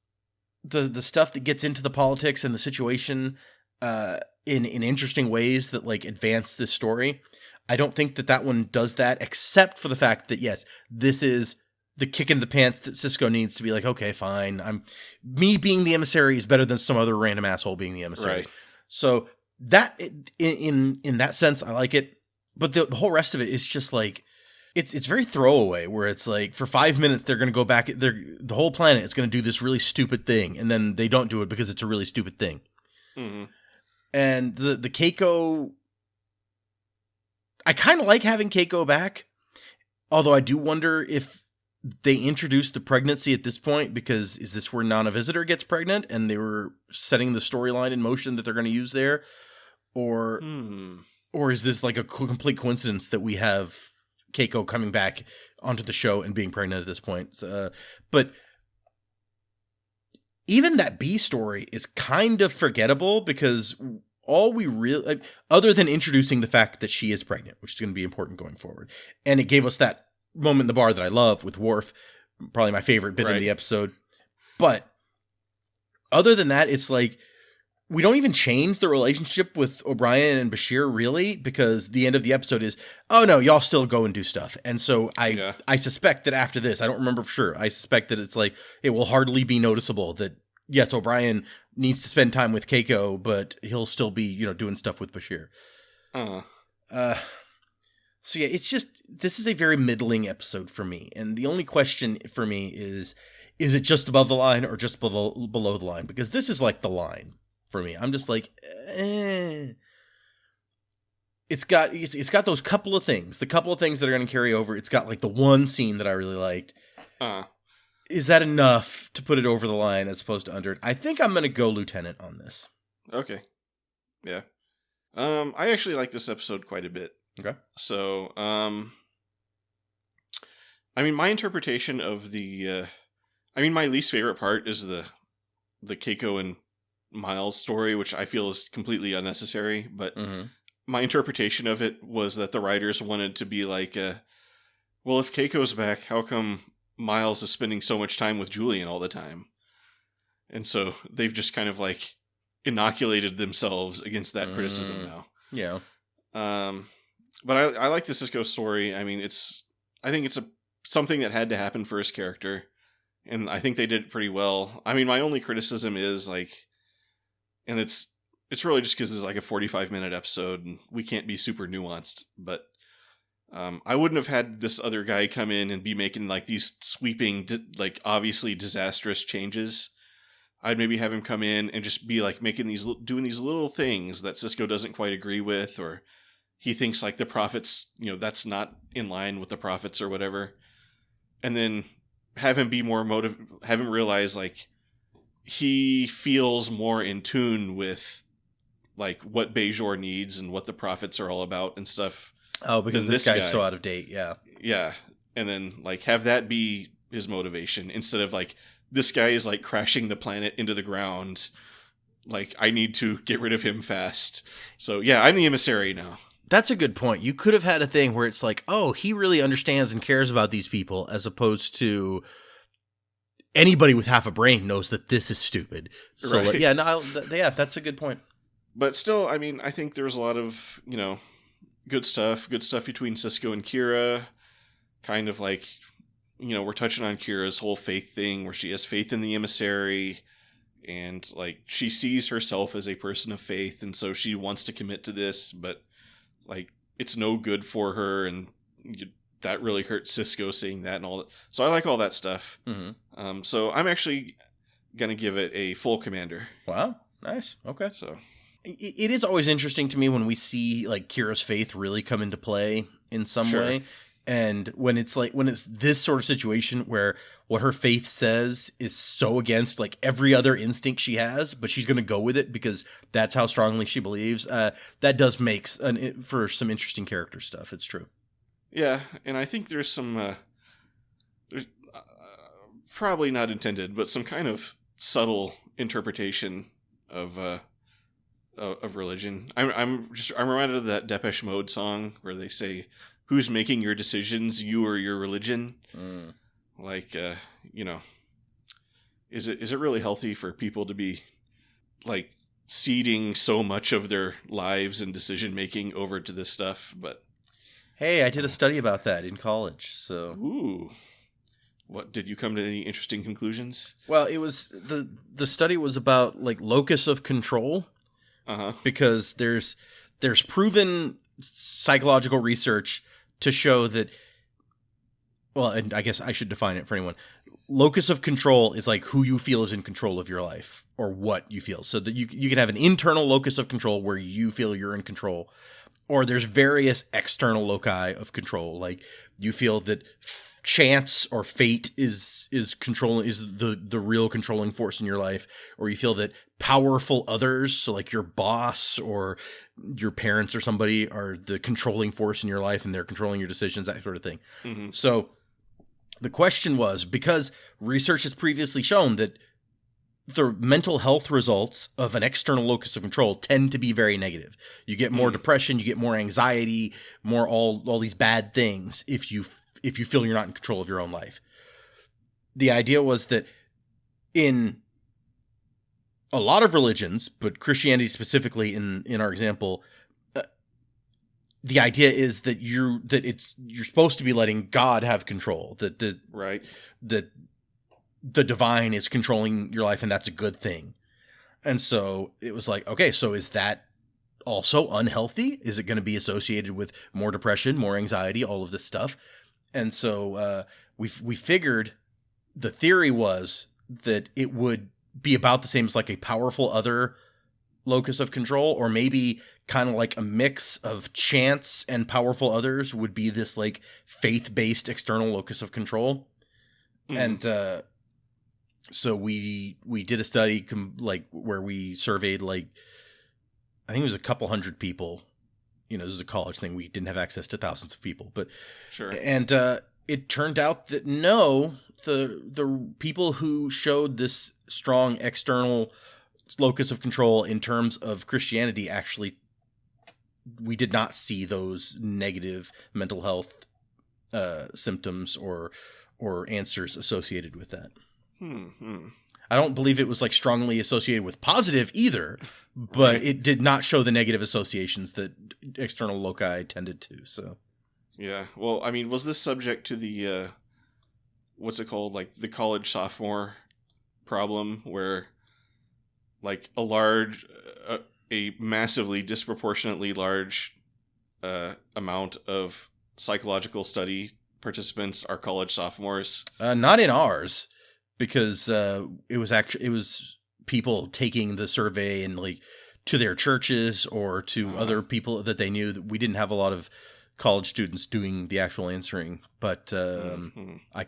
the stuff that gets into the politics and the situation in interesting ways that like advance this story. I don't think that one does that, except for the fact that yes, this is the kick in the pants that Sisko needs to be like, okay, fine, me being the emissary is better than some other random asshole being the emissary. Right. So that in that sense, I like it, but the whole rest of it is just like. It's very throwaway, where it's like for 5 minutes they're going to go back. The whole planet is going to do this really stupid thing, and then they don't do it because it's a really stupid thing. Mm-hmm. And the Keiko, I kind of like having Keiko back, although I do wonder if they introduced the pregnancy at this point because is this where Nana Visitor gets pregnant and they were setting the storyline in motion that they're going to use there, or is this like a complete coincidence that we have Keiko coming back onto the show and being pregnant at this point. But even that B story is kind of forgettable because all we really, other than introducing the fact that she is pregnant, which is going to be important going forward. And it gave us that moment in the bar that I love with Worf, probably my favorite bit in the episode. But other than that, it's like, we don't even change the relationship with O'Brien and Bashir, really, because the end of the episode is, oh no, y'all still go and do stuff. And so I suspect that after this, I don't remember for sure, I suspect that it's like, it will hardly be noticeable that, yes, O'Brien needs to spend time with Keiko, but he'll still be, doing stuff with Bashir. So yeah, it's just, this is a very middling episode for me. And the only question for me is it just above the line or just below the line? Because this is like the line. For me, I'm just like, It's got those couple of things, the couple of things that are going to carry over. It's got like the one scene that I really liked. Is that enough to put it over the line as opposed to under it? I think I'm going to go Lieutenant on this. Okay. Yeah. I actually like this episode quite a bit. Okay. So, I mean, my interpretation of my least favorite part is the Keiko and Miles story, which I feel is completely unnecessary, but my interpretation of it was that the writers wanted to be like, well, if Keiko's back, how come Miles is spending so much time with Julian all the time? And so they've just kind of like inoculated themselves against that criticism now. Yeah. But I like the Sisko story. I mean, I think it's something that had to happen for his character, and I think they did it pretty well. I mean, my only criticism is like, and it's really just because it's like a 45-minute episode and we can't be super nuanced. But I wouldn't have had this other guy come in and be making like these sweeping, like obviously disastrous changes. I'd maybe have him come in and just be like doing these little things that Cisco doesn't quite agree with, or he thinks like the prophets, that's not in line with the prophets or whatever. And then have him be more have him realize like he feels more in tune with like what Bajor needs and what the prophets are all about and stuff. Oh, because this guy's so out of date. Yeah. Yeah. And then like have that be his motivation instead of like, this guy is like crashing the planet into the ground. Like, I need to get rid of him fast. So yeah, I'm the emissary now. That's a good point. You could have had a thing where it's like, oh, he really understands and cares about these people, as opposed to anybody with half a brain knows that this is stupid. So Right. yeah, that's a good point. But still, I mean, I think there's a lot of, good stuff between Cisco and Kira. Kind of like, we're touching on Kira's whole faith thing where she has faith in the emissary and like she sees herself as a person of faith. And so she wants to commit to this, but like it's no good for her. And that really hurts Cisco seeing that and all that. So I like all that stuff. Mm-hmm. So I'm actually going to give it a full commander. Wow. Nice. Okay. So it is always interesting to me when we see like Kira's faith really come into play in some way. And when it's this sort of situation where what her faith says is so against like every other instinct she has, but she's going to go with it because that's how strongly she believes. That does make for some interesting character stuff. It's true. Yeah, and I think there's some, there's probably not intended, but some kind of subtle interpretation of religion. I'm reminded of that Depeche Mode song where they say, "Who's making your decisions, you or your religion?" Mm. Like, is it really healthy for people to be like ceding so much of their lives and decision making over to this stuff? But hey, I did a study about that in college. So, ooh, what did you come to any interesting conclusions? Well, it was the study was about like locus of control, because there's proven psychological research to show that, well, and I guess I should define it for anyone. Locus of control is like who you feel is in control of your life or what you feel. So that you can have an internal locus of control where you feel you're in control, or there's various external loci of control. Like you feel that chance or fate is the real controlling force in your life, or you feel that powerful others, so like your boss or your parents or somebody, are the controlling force in your life and they're controlling your decisions, that sort of thing. Mm-hmm. So the question was, because research has previously shown that the mental health results of an external locus of control tend to be very negative. You get more depression, you get more anxiety, more all these bad things if you feel you're not in control of your own life. The idea was that in a lot of religions, but Christianity specifically in our example, the idea is that you're supposed to be letting God have control. That the divine is controlling your life, and that's a good thing. And so it was like, okay, so is that also unhealthy? Is it going to be associated with more depression, more anxiety, all of this stuff? And so we figured the theory was that it would be about the same as like a powerful other locus of control, or maybe kind of like a mix of chance and powerful others would be this like faith-based external locus of control. And so we did a study where we surveyed like, I think it was a couple hundred people. This is a college thing. We didn't have access to thousands of people, but sure. And it turned out that no, the people who showed this strong external locus of control in terms of Christianity, actually, we did not see those negative mental health symptoms or answers associated with that. I don't believe it was like strongly associated with positive either, but right. It did not show the negative associations that external loci tended to. So, yeah. Well, I mean, was this subject to the what's it called, like the college sophomore problem, where like a massively disproportionately large amount of psychological study participants are college sophomores? Not in ours. Because it was people taking the survey and like to their churches or to other people that they knew. That we didn't have a lot of college students doing the actual answering, but I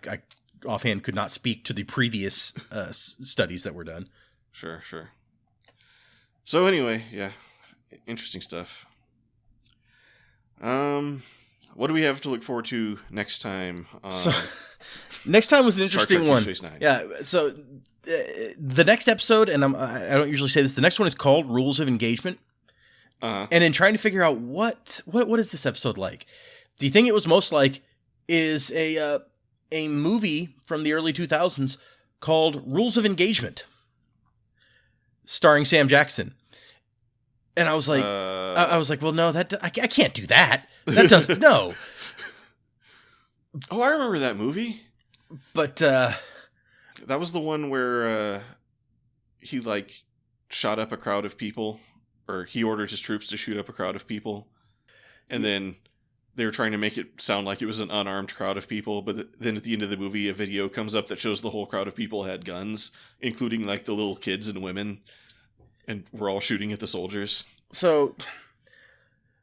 offhand could not speak to the previous studies that were done. Sure. So anyway, yeah, interesting stuff. What do we have to look forward to next time? So, next time was an interesting one. Yeah. So the next episode, and I don't usually say this, the next one is called Rules of Engagement. And in trying to figure out what is this episode like, the thing it was most like is a movie from the early 2000s called Rules of Engagement, starring Sam Jackson. And I was like, well, no, I can't do that. That doesn't, no. Oh, I remember that movie. But that was the one where he like shot up a crowd of people, or he ordered his troops to shoot up a crowd of people, and then they were trying to make it sound like it was an unarmed crowd of people, but then at the end of the movie, a video comes up that shows the whole crowd of people had guns, including like the little kids and women, and we're all shooting at the soldiers. So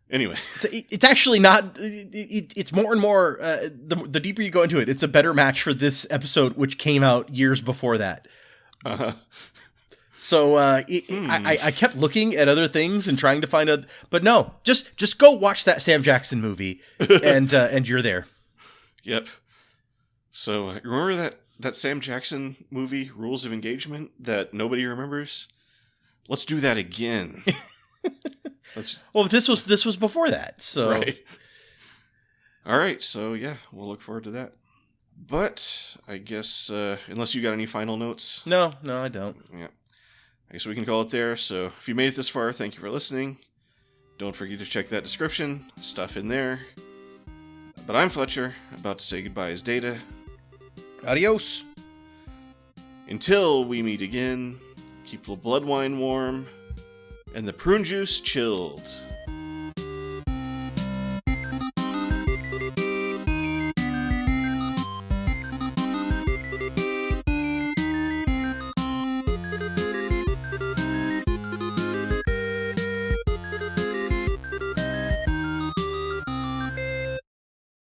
anyway, it's actually not. It's more and more. The deeper you go into it, it's a better match for this episode, which came out years before that. So I kept looking at other things and trying to find out, but no, just go watch that Sam Jackson movie, and you're there. Yep. So remember that Sam Jackson movie, Rules of Engagement, that nobody remembers? Let's do that again. Well, this was before that, so right. All right, so yeah, we'll look forward to that. But I guess unless you got any final notes, no, I don't. Yeah, I guess we can call it there. So if you made it this far, thank you for listening. Don't forget to check that description, stuff in there. But I'm Fletcher, about to say goodbye as Data. Adios. Until we meet again, keep the blood wine warm and the prune juice chilled.